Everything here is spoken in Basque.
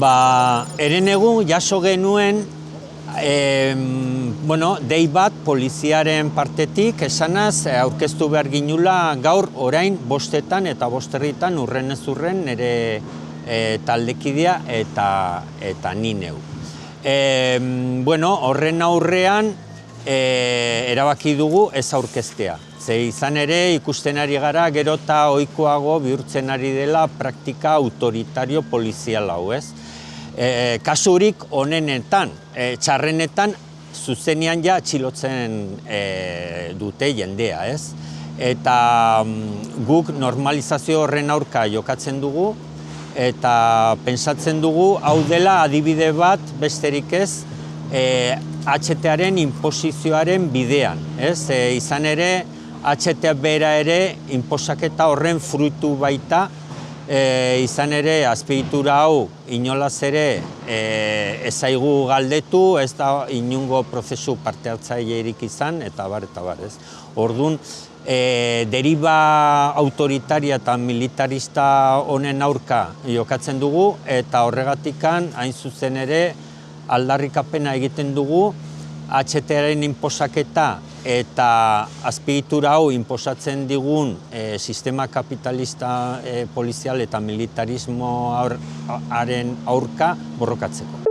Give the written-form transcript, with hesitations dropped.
Herenegun jaso genuen dei bat poliziaren partetik esanaz aurkeztu behar ginula gaur orain 5 eta 5 urrenez urren nire taldekidea eta ni neu. Horren aurrean erabaki dugu ez aurkeztea. Ze izan ere ikusten ari gara gero eta ohikoago bihurtzen ari dela praktika autoritario polizial hau, ez? Kasurik onenetan, txarrenetan zuzenean ja atxilotzen dute jendea, ez? Eta guk normalizazio horren aurka jokatzen dugu eta pentsatzen dugu hau dela adibide bat besterik ez HTaren inposizioaren bidean, ez? Izan ere HT bera ere inposaketa horren fruitu baita, izan ere azpiegitura hau inolaz ere ez zaigu galdetu, ez da inongo prozesu parte hartzailerik izan, eta bar, ez? Orduan, deriba autoritaria eta militarista honen aurka jokatzen dugu, eta horregatikan hain zuzen ere aldarrikapena egiten dugu HTaren inposaketa eta azpiegitura hau inposatzen digun sistema kapitalista polizial eta militarismoaren aurka borrokatzeko.